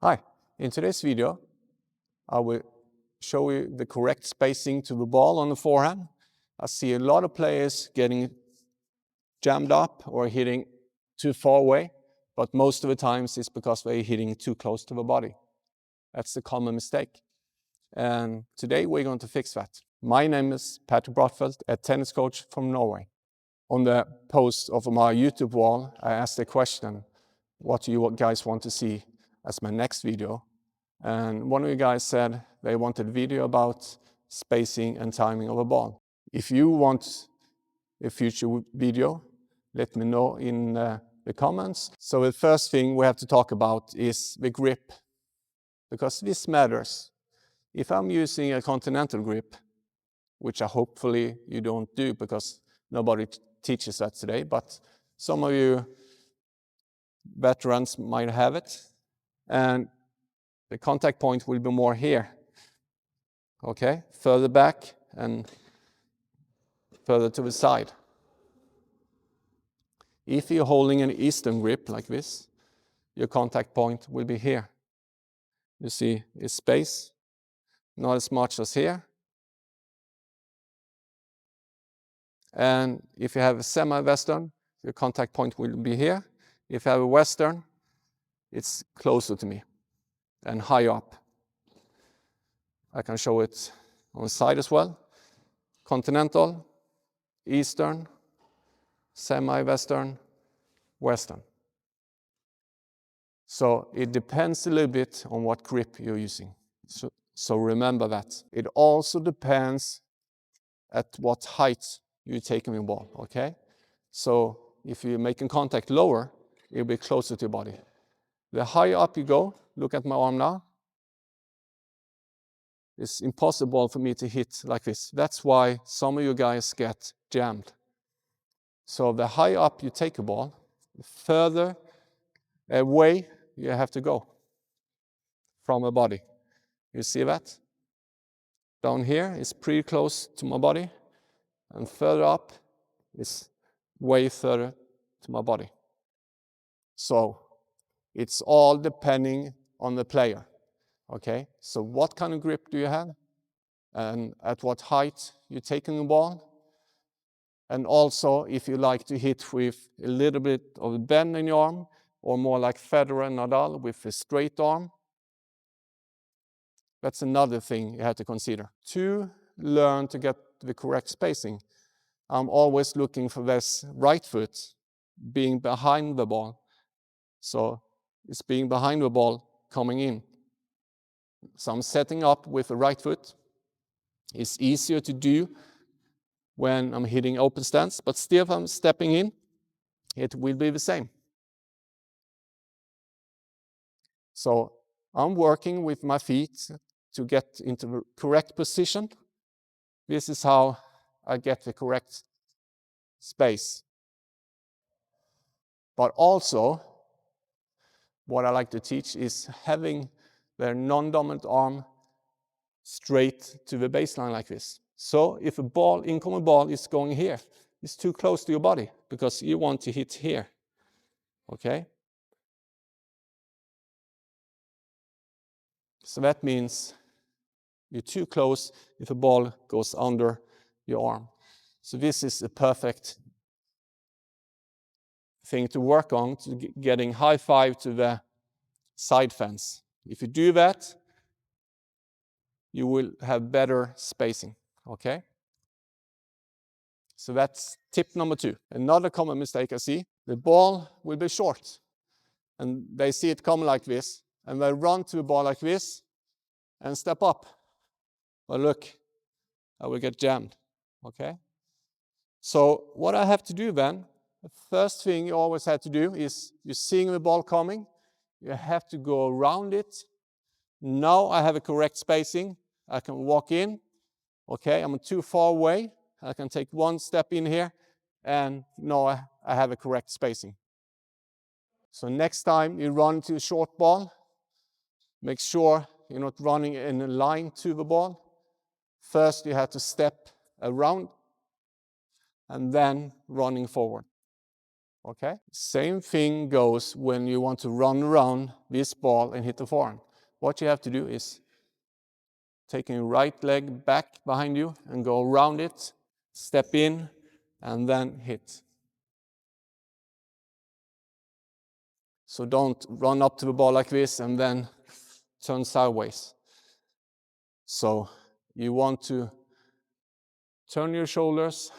Hi, in today's video I will show you the correct spacing to the ball on the forehand. I see a lot of players getting jammed up or hitting too far away, but most of the times it's because they're hitting too close to the body. That's a common mistake. And today we're going to fix that. My name is Patrik Broddfelt, a tennis coach from Norway. On the post of my YouTube wall, I asked a question, what do you guys want to see as my next video? And one of you guys said they wanted a video about spacing and timing of a ball. If you want a future video, let me know in the comments. So the first thing we have to talk about is the grip, because this matters. If I'm using a continental grip, which I hopefully you don't do because nobody teaches that today, but some of you veterans might have it, and the contact point will be more here, okay, further back and further to the side. If you're holding an Eastern grip like this, your contact point will be here. You see it's space, not as much as here. And if you have a semi-Western, your contact point will be here. If you have a Western, it's closer to me and higher up. I can show it on the side as well. Continental, Eastern, semi-Western, Western. So it depends a little bit on what grip you're using. So remember that. It also depends at what height you're taking the ball, okay? So if you're making contact lower, it'll be closer to your body. The higher up you go, look at my arm now, it's impossible for me to hit like this. That's why some of you guys get jammed. So the higher up you take a ball, the further away you have to go from the body. You see that? Down here is pretty close to my body, and further up is way further to my body. So it's all depending on the player, okay? So what kind of grip do you have? And at what height you're taking the ball? And also if you like to hit with a little bit of a bend in your arm, or more like Federer and Nadal with a straight arm. That's another thing you have to consider. To learn to get the correct spacing, I'm always looking for this right foot being behind the ball. So it's being behind the ball coming in. So I'm setting up with the right foot. It's easier to do when I'm hitting open stance, but still if I'm stepping in, it will be the same. So I'm working with my feet to get into the correct position. This is how I get the correct space. But also, what I like to teach is having the non-dominant arm straight to the baseline like this. So if a ball, incoming ball is going here, it's too close to your body because you want to hit here, okay? So that means you're too close if a ball goes under your arm. So this is a perfect thing to work on, to getting high five to the side fence. If you do that, you will have better spacing, okay? So that's tip number 2. Another common mistake I see, the ball will be short and they see it come like this and they run to a ball like this and step up. Well, look, I will get jammed, okay? So what I have to do then, the first thing you always have to do is you're seeing the ball coming, you have to go around it. Now I have a correct spacing. I can walk in, okay, I'm too far away. I can take one step in here and now I have a correct spacing. So next time you run to a short ball, make sure you're not running in a line to the ball. First you have to step around and then running forward. Okay? Same thing goes when you want to run around this ball and hit the forehand. What you have to do is taking your right leg back behind you and go around it, step in, and then hit. So don't run up to the ball like this and then turn sideways. So you want to turn your shoulders,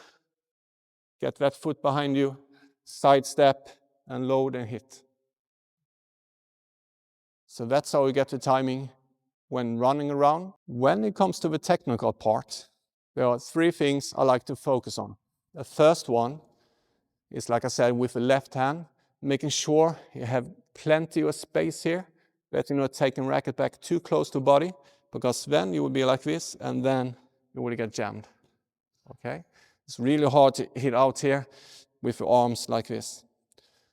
get that foot behind you, sidestep, and load and hit. So that's how you get the timing when running around. When it comes to the technical part, there are 3 things I like to focus on. The first one is, like I said, with the left hand, making sure you have plenty of space here, that you're not taking racket back too close to body, because then you will be like this, and then you will get jammed. Okay? It's really hard to hit out here with your arms like this.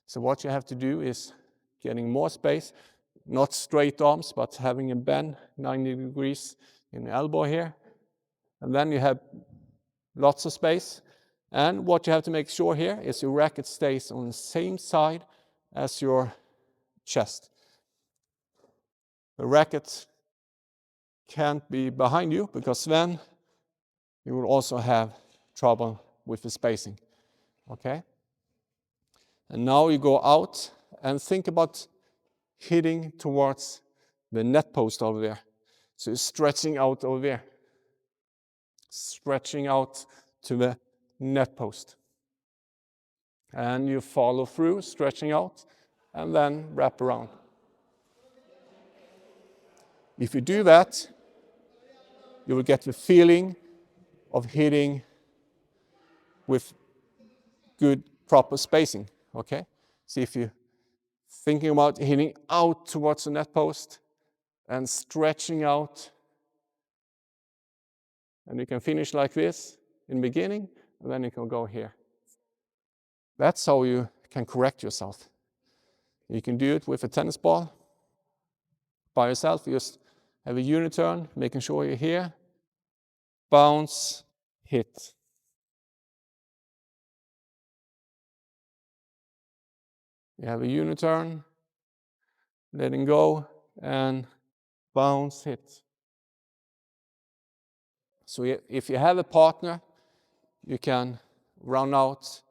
So what you have to do is getting more space, not straight arms, but having a bend 90 degrees in the elbow here. And then you have lots of space. And what you have to make sure here is your racket stays on the same side as your chest. The racket can't be behind you, because then you will also have trouble with the spacing. Okay? And now you go out and think about hitting towards the net post over there. So you're stretching out over there. Stretching out to the net post. And you follow through, stretching out, and then wrap around. If you do that, you will get the feeling of hitting with good, proper spacing. Okay? See, if you're thinking about hitting out towards the net post and stretching out, and you can finish like this in the beginning, and then you can go here. That's how you can correct yourself. You can do it with a tennis ball. By yourself, you just have a uniturn, making sure you're here, bounce, hit. You have a uniturn, letting go, and bounce, hit. So if you have a partner, you can run out,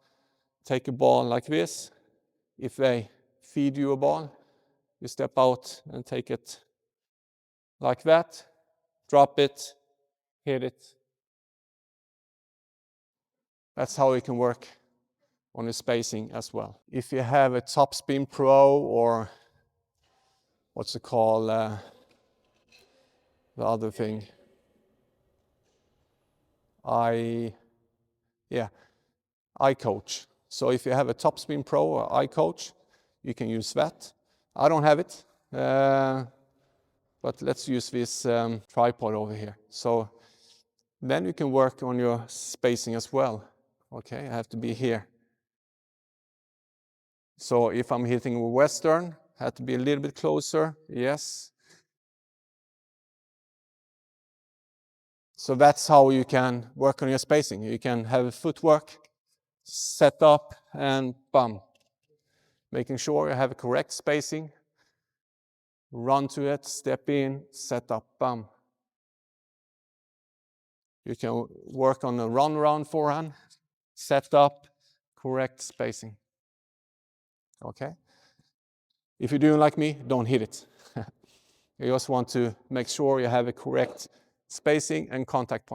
take a ball like this. If they feed you a ball, you step out and take it like that, drop it, hit it. That's how you can work on the spacing as well. If you have a topspin pro, or what's it called, the other thing, iCoach. So if you have a topspin pro or iCoach, you can use that. I don't have it, but let's use this tripod over here. So then you can work on your spacing as well. Okay, I have to be here. So if I'm hitting a western, I have to be a little bit closer. Yes. So that's how you can work on your spacing. You can have a footwork, set up, and bum. Making sure you have a correct spacing. Run to it, step in, set up, bum. You can work on a run around forehand, set up, correct spacing. Okay? If you're doing like me, don't hit it. You just want to make sure you have a correct spacing and contact point.